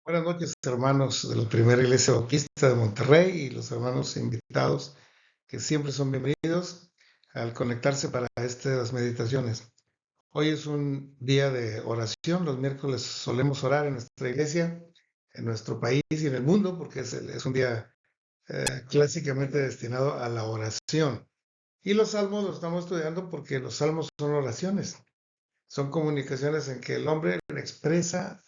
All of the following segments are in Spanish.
Buenas noches, hermanos de la Primera Iglesia Bautista de Monterrey y los hermanos invitados que siempre son bienvenidos al conectarse para estas meditaciones. Hoy es un día de oración. Los miércoles solemos orar en nuestra iglesia, en nuestro país y en el mundo, porque es un día clásicamente destinado a la oración. Y los salmos los estamos estudiando porque los salmos son oraciones, son comunicaciones en que el hombre le expresa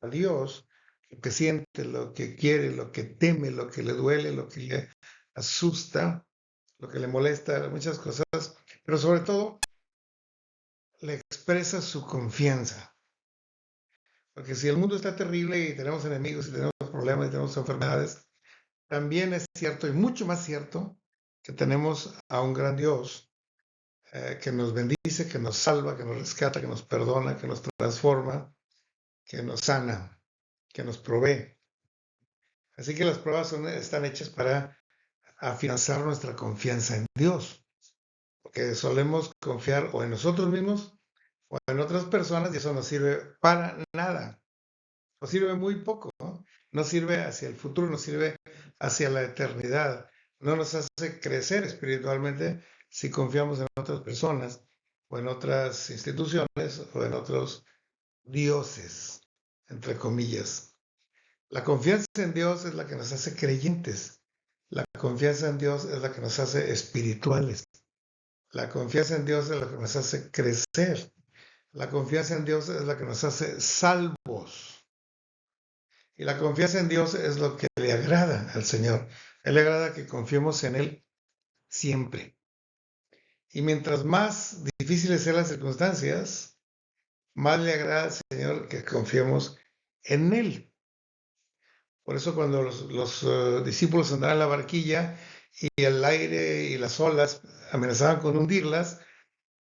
a Dios lo que siente, lo que quiere, lo que teme, lo que le duele, lo que le asusta, lo que le molesta, muchas cosas, pero sobre todo le expresa su confianza. Porque si el mundo está terrible y tenemos enemigos y tenemos problemas y tenemos enfermedades, también es cierto y mucho más cierto que tenemos a un gran Dios que nos bendice, que nos salva, que nos rescata, que nos perdona, que nos transforma, que nos sana, que nos provee. Así que las pruebas están hechas para afianzar nuestra confianza en Dios, porque solemos confiar o en nosotros mismos o en otras personas y eso no sirve para nada, o sirve muy poco, ¿no? No sirve hacia el futuro, no sirve hacia la eternidad, no nos hace crecer espiritualmente si confiamos en otras personas o en otras instituciones o en otros dioses, entre comillas. La confianza en Dios es la que nos hace creyentes. La confianza en Dios es la que nos hace espirituales. La confianza en Dios es la que nos hace crecer. La confianza en Dios es la que nos hace salvos. Y la confianza en Dios es lo que le agrada al Señor. A Él le agrada que confiemos en Él siempre. Y mientras más difíciles sean las circunstancias, más le agrada al Señor que confiemos en Él. Por eso cuando los discípulos andaban en la barquilla y el aire y las olas amenazaban con hundirlas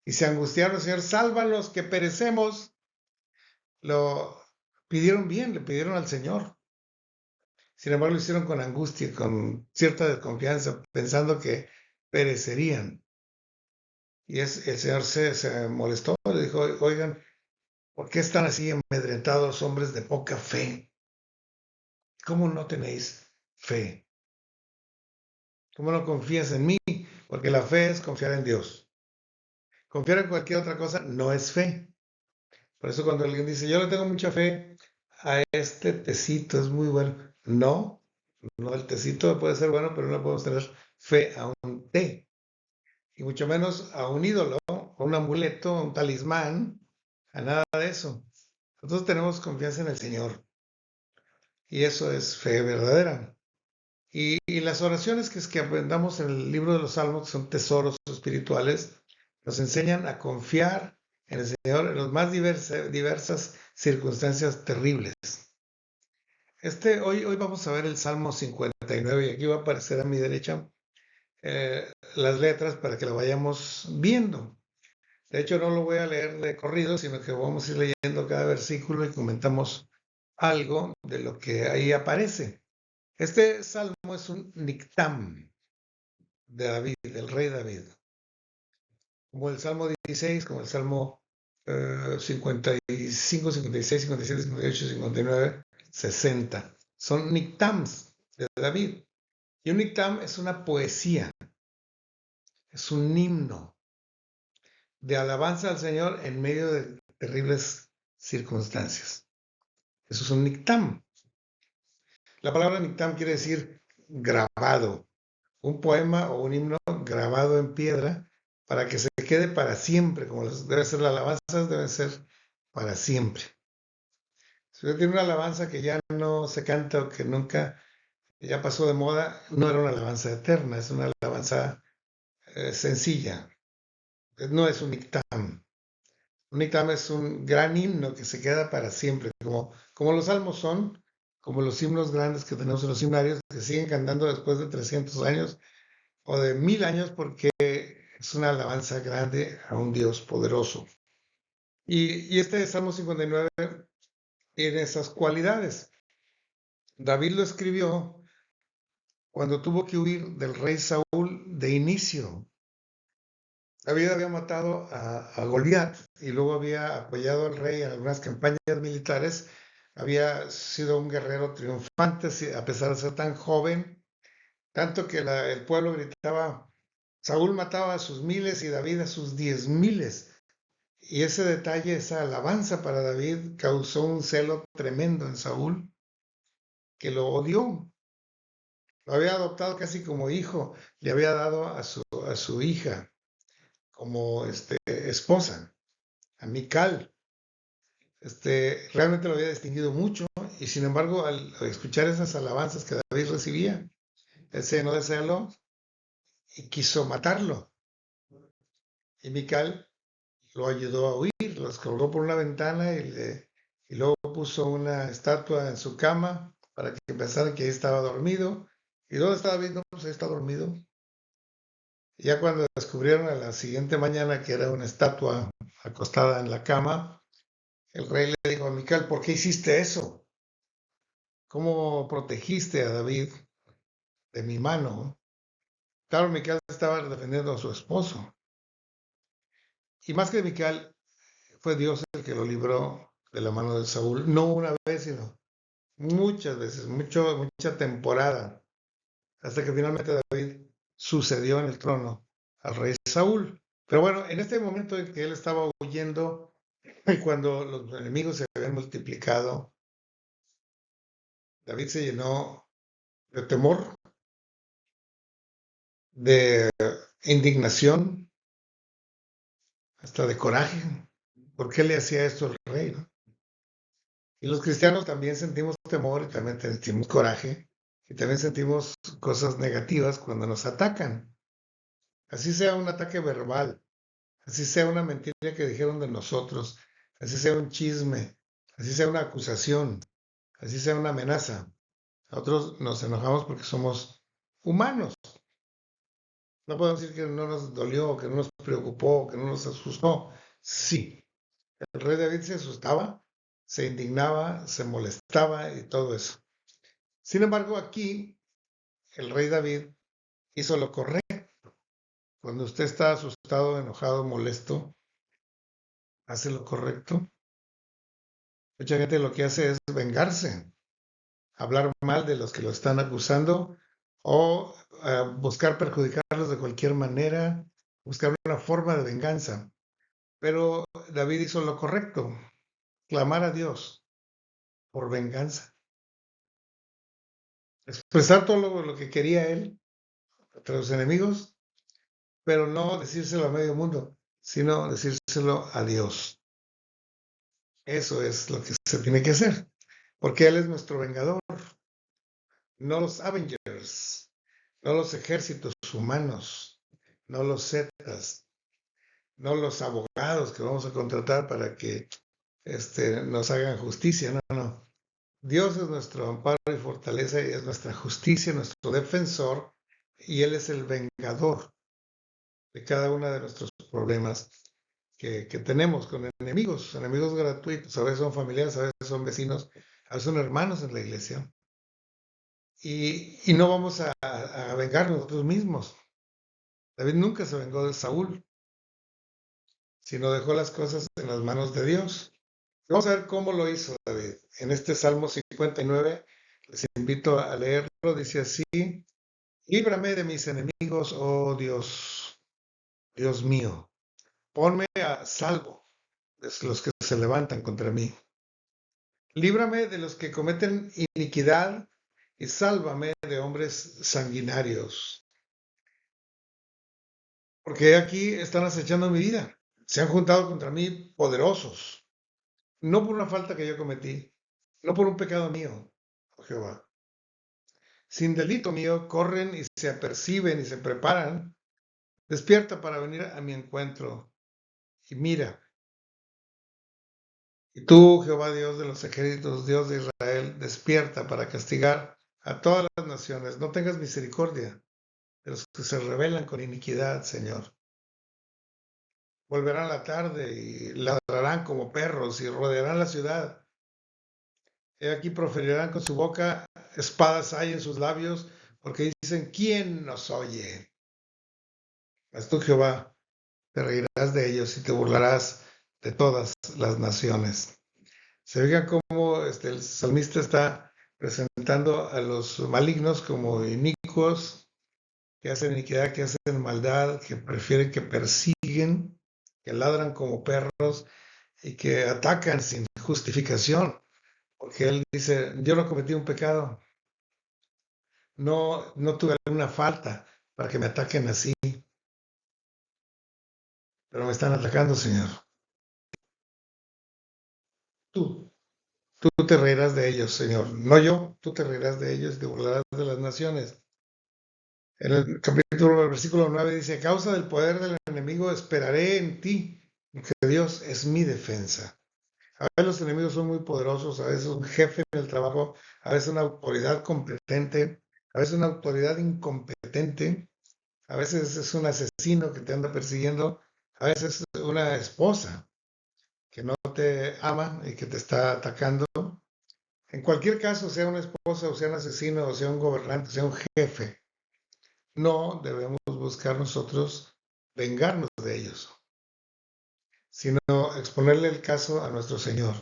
y se angustiaron, Señor, sálvanos que perecemos, lo pidieron bien, le pidieron al Señor. Sin embargo, lo hicieron con angustia, con cierta desconfianza, pensando que perecerían. Y el Señor se molestó, le dijo, oigan, ¿por qué están así amedrentados hombres de poca fe? ¿Cómo no tenéis fe? ¿Cómo no confías en mí? Porque la fe es confiar en Dios. Confiar en cualquier otra cosa no es fe. Por eso cuando alguien dice, yo le tengo mucha fe a este tecito, es muy bueno. No, no, el tecito puede ser bueno, pero no podemos tener fe a un té. Y mucho menos a un ídolo, a un amuleto, a un talismán, a nada de eso. Nosotros tenemos confianza en el Señor. Y eso es fe verdadera. Y las oraciones que aprendamos en el libro de los Salmos, que son tesoros espirituales, nos enseñan a confiar en el Señor en las más diversas circunstancias terribles. Hoy vamos a ver el Salmo 59 y aquí va a aparecer a mi derecha las letras para que lo vayamos viendo. De hecho, no lo voy a leer de corrido, sino que vamos a ir leyendo cada versículo y comentamos algo de lo que ahí aparece. Este salmo es un nictam de David, del rey David, como el Salmo 16, como el Salmo 55, 56, 57, 58, 59, 60. Son nictams de David. Y un nictam es una poesía, es un himno de alabanza al Señor en medio de terribles circunstancias. Eso es un nictam. La palabra nictam quiere decir grabado, un poema o un himno grabado en piedra para que se quede para siempre, como debe ser la alabanza, debe ser para siempre. Si usted tiene una alabanza que ya no se canta o que nunca ya pasó de moda, no era una alabanza eterna, es una alabanza sencilla. No es un nictam. Un nictam es un gran himno que se queda para siempre, como los salmos son, como los himnos grandes que tenemos en los himnarios, que siguen cantando después de 300 años o de 1000 años, porque es una alabanza grande a un Dios poderoso. Y este Salmo 59 tiene esas cualidades. David lo escribió cuando tuvo que huir del rey Saúl de inicio. David había matado a Goliat y luego había apoyado al rey en algunas campañas militares, había sido un guerrero triunfante a pesar de ser tan joven, tanto que el pueblo gritaba, Saúl mataba a sus miles y David a sus 10,000. Y ese detalle, esa alabanza para David, causó un celo tremendo en Saúl, que lo odió. Lo había adoptado casi como hijo, le había dado a su hija como esposa, a Mical. Realmente lo había distinguido mucho y sin embargo al escuchar esas alabanzas que David recibía, él se llenó de celo y quiso matarlo. Y Mical lo ayudó a huir, los colgó por una ventana y luego puso una estatua en su cama para que pensaran que ahí estaba dormido. ¿Y dónde estaba David? No, pues ahí está dormido. Y ya cuando descubrieron a la siguiente mañana que era una estatua acostada en la cama, el rey le dijo a Mical, ¿por qué hiciste eso? ¿Cómo protegiste a David de mi mano? Claro, Mical estaba defendiendo a su esposo. Y más que Mical, fue Dios el que lo libró de la mano de Saúl, no una vez, sino muchas veces, mucha temporada, hasta que finalmente David sucedió en el trono al rey Saúl. Pero bueno, en este momento en que él estaba huyendo y cuando los enemigos se habían multiplicado, David se llenó de temor, de indignación, hasta de coraje. ¿Por qué le hacía esto al rey, no? Y los cristianos también sentimos temor y también sentimos coraje y también sentimos cosas negativas cuando nos atacan. Así sea un ataque verbal, así sea una mentira que dijeron de nosotros, así sea un chisme, así sea una acusación, así sea una amenaza. Nosotros nos enojamos porque somos humanos. No podemos decir que no nos dolió, que no nos preocupó, que no nos asustó. Sí, el rey David se asustaba, se indignaba, se molestaba y todo eso. Sin embargo, aquí el rey David hizo lo correcto. Cuando usted está asustado, enojado, molesto, hace lo correcto. Mucha gente lo que hace es vengarse, hablar mal de los que lo están acusando o buscar perjudicarlos de cualquier manera, buscar una forma de venganza. Pero David hizo lo correcto, clamar a Dios por venganza, expresar todo lo que quería él entre los enemigos, pero no decírselo a medio mundo, sino decírselo a Dios. Eso es lo que se tiene que hacer, porque Él es nuestro vengador, no los Avengers, no los ejércitos humanos, no los zetas, no los abogados que vamos a contratar para que nos hagan justicia, no, no. Dios es nuestro amparo y fortaleza y es nuestra justicia, nuestro defensor, y Él es el vengador de cada uno de nuestros problemas que tenemos con enemigos gratuitos, a veces son familiares, a veces son vecinos, a veces son hermanos en la iglesia. Y no vamos a vengar nosotros mismos. David nunca se vengó de Saúl, sino dejó las cosas en las manos de Dios. Vamos a ver cómo lo hizo David. En este Salmo 59, les invito a leerlo, dice así, líbrame de mis enemigos, oh Dios, Dios mío, ponme a salvo de los que se levantan contra mí. Líbrame de los que cometen iniquidad y sálvame de hombres sanguinarios. Porque aquí están acechando mi vida. Se han juntado contra mí poderosos. No por una falta que yo cometí, no por un pecado mío, oh Jehová. Sin delito mío corren y se aperciben y se preparan. Despierta para venir a mi encuentro. Y mira, y tú, Jehová Dios de los ejércitos, Dios de Israel, despierta para castigar a todas las naciones. No tengas misericordia de los que se rebelan con iniquidad, Señor. Volverán la tarde y ladrarán como perros y rodearán la ciudad. He aquí proferirán con su boca, espadas hay en sus labios, porque dicen, ¿quién nos oye? Mas tú, Jehová, te reirás de ellos y te burlarás de todas las naciones. Se fijan cómo el salmista está presentando a los malignos como inicuos, que hacen iniquidad, que hacen maldad, que prefieren, que persiguen, que ladran como perros y que atacan sin justificación, porque él dice, yo no cometí un pecado, no tuve alguna falta para que me ataquen así, pero me están atacando, Señor. Tú, tú te reirás de ellos, Señor, no yo, tú te reirás de ellos y te burlarás de las naciones. En el capítulo, el versículo 9 dice, a causa del poder del enemigo esperaré en ti, porque Dios es mi defensa. A veces los enemigos son muy poderosos, a veces un jefe en el trabajo, a veces una autoridad competente, a veces una autoridad incompetente, a veces es un asesino que te anda persiguiendo, a veces es una esposa que no te ama y que te está atacando. En cualquier caso, sea una esposa o sea un asesino o sea un gobernante, sea un jefe, no debemos buscar nosotros vengarnos de ellos, sino exponerle el caso a nuestro Señor.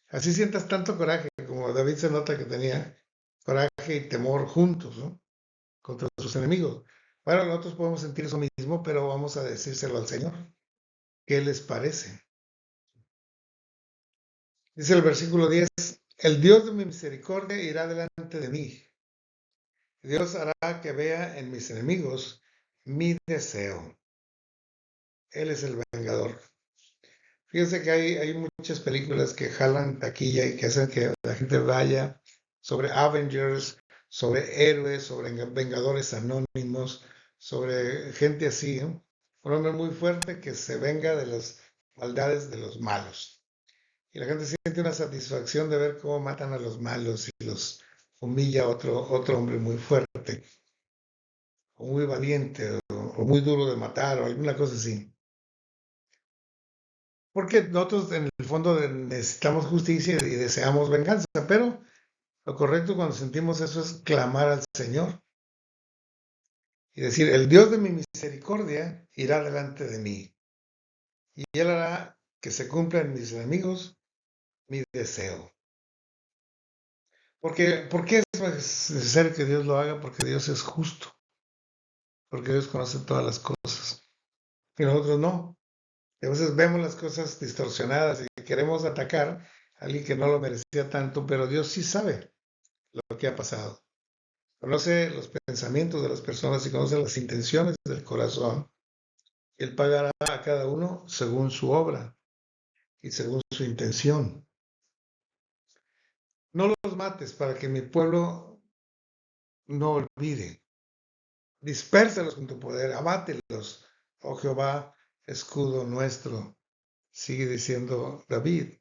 Así sientas tanto coraje, como David se nota que tenía coraje y temor juntos, ¿no? Contra sus enemigos. Bueno, nosotros podemos sentir eso mismo, pero vamos a decírselo al Señor. ¿Qué les parece? Dice el versículo 10, el Dios de mi misericordia irá delante de mí. Dios hará que vea en mis enemigos mi deseo. Él es el vengador. Fíjense que hay muchas películas que jalan taquilla y que hacen que la gente vaya sobre Avengers, sobre héroes, sobre vengadores anónimos, sobre gente así, ¿no? Un hombre muy fuerte que se venga de las maldades de los malos. Y la gente siente una satisfacción de ver cómo matan a los malos y los humilla a otro hombre muy fuerte, o muy valiente, o muy duro de matar, o alguna cosa así. Porque nosotros en el fondo necesitamos justicia y deseamos venganza, pero lo correcto cuando sentimos eso es clamar al Señor y decir, el Dios de mi misericordia irá delante de mí y Él hará que se cumplan mis enemigos mi deseo. ¿Por qué es necesario que Dios lo haga? Porque Dios es justo, porque Dios conoce todas las cosas y nosotros no. Y a veces vemos las cosas distorsionadas y queremos atacar a alguien que no lo merecía tanto, pero Dios sí sabe lo que ha pasado. Conoce los pensamientos de las personas y conoce las intenciones del corazón. Él pagará a cada uno según su obra y según su intención. No los mates para que mi pueblo no olvide. Dispérsalos con tu poder, abátelos, oh Jehová, escudo nuestro. Sigue diciendo David.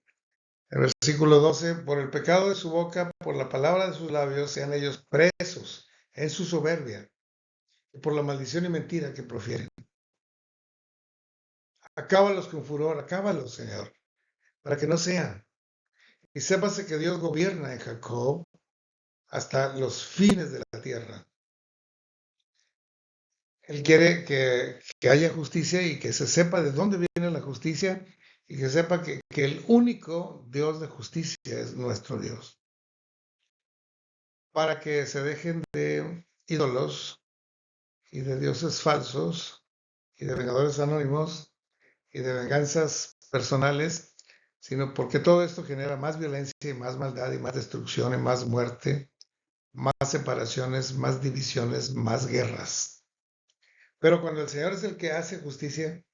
El versículo 12, por el pecado de su boca, por la palabra de sus labios, sean ellos presos en su soberbia y por la maldición y mentira que profieren. Acábalos con furor, acábalos, Señor, para que no sean. Y sépase que Dios gobierna en Jacob hasta los fines de la tierra. Él quiere que haya justicia y que se sepa de dónde viene la justicia y que sepa que el único Dios de justicia es nuestro Dios. Para que se dejen de ídolos y de dioses falsos y de vengadores anónimos y de venganzas personales, sino porque todo esto genera más violencia y más maldad y más destrucción y más muerte, más separaciones, más divisiones, más guerras. Pero cuando el Señor es el que hace justicia,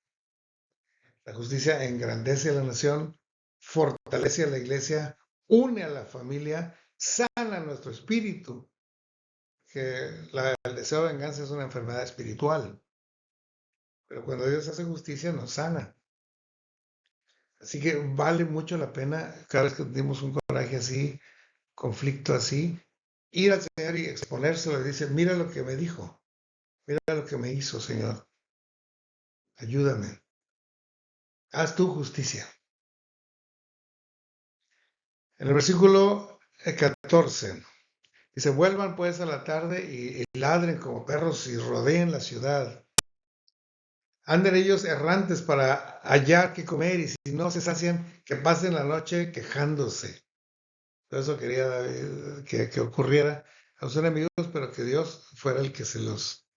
la justicia engrandece a la nación, fortalece a la iglesia, une a la familia, sana nuestro espíritu, que el deseo de venganza es una enfermedad espiritual, pero cuando Dios hace justicia nos sana. Así que vale mucho la pena cada vez que tenemos un coraje así, conflicto así, ir al Señor y exponérselo y decir, mira lo que me dijo, mira lo que me hizo, Señor, ayúdame, haz tu justicia. En el versículo 14, dice, vuelvan pues a la tarde y ladren como perros y rodeen la ciudad. Anden ellos errantes para hallar qué comer y si no se sacian, que pasen la noche quejándose. Por eso quería David que ocurriera a sus enemigos, pero que Dios fuera el que se los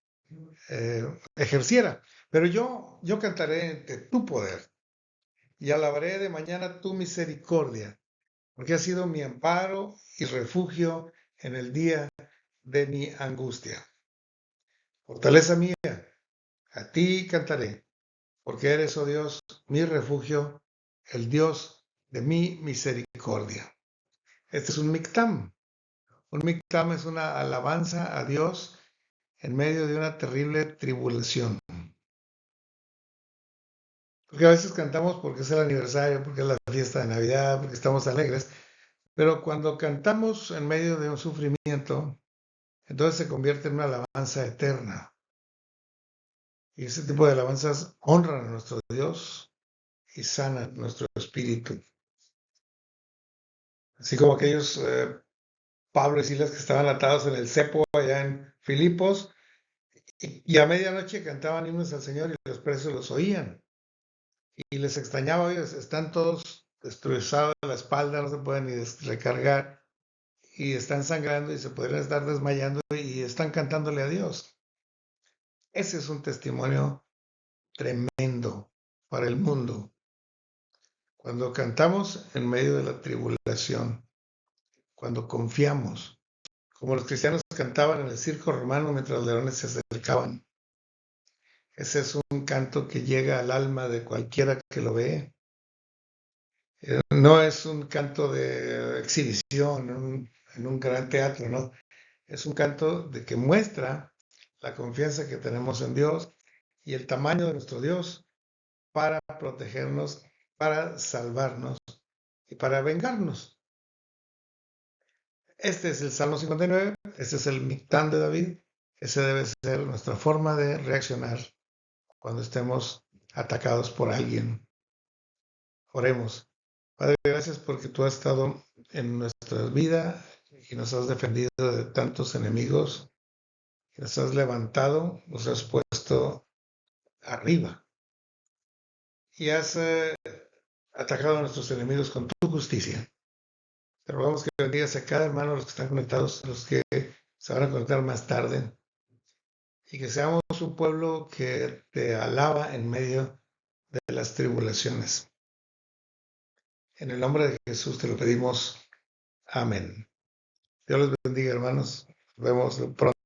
ejerciera. Pero yo cantaré ante tu poder y alabaré de mañana tu misericordia, porque has sido mi amparo y refugio en el día de mi angustia. Fortaleza mía, a ti cantaré, porque eres, oh Dios, mi refugio, el Dios de mi misericordia. Este es un mictam. Un mictam es una alabanza a Dios en medio de una terrible tribulación. Porque a veces cantamos porque es el aniversario, porque es la fiesta de Navidad, porque estamos alegres, pero cuando cantamos en medio de un sufrimiento, entonces se convierte en una alabanza eterna. Y ese tipo de alabanzas honran a nuestro Dios y sanan nuestro espíritu. Así como aquellos Pablo y Silas que estaban atados en el cepo allá en Filipos, y a medianoche cantaban himnos al Señor y los presos los oían. Y les extrañaba, oye, están todos destrozados de la espalda, no se pueden ni recargar, y están sangrando y se podrían estar desmayando y están cantándole a Dios. Ese es un testimonio tremendo para el mundo. Cuando cantamos en medio de la tribulación, cuando confiamos, como los cristianos cantaban en el circo romano mientras los leones se acercaban. Ese es un canto que llega al alma de cualquiera que lo ve. No es un canto de exhibición en un gran teatro, no. Es un canto de que muestra la confianza que tenemos en Dios y el tamaño de nuestro Dios para protegernos, para salvarnos y para vengarnos. Este es el Salmo 59, este es el Mictán de David, ese debe ser nuestra forma de reaccionar cuando estemos atacados por alguien. Oremos. Padre, gracias porque tú has estado en nuestra vida y nos has defendido de tantos enemigos, nos has levantado, nos has puesto arriba y has atacado a nuestros enemigos con tu justicia. Te rogamos que bendigas a cada hermano, los que están conectados, los que se van a conectar más tarde, y que seamos un pueblo que te alaba en medio de las tribulaciones. En el nombre de Jesús te lo pedimos. Amén. Dios los bendiga, hermanos. Nos vemos pronto.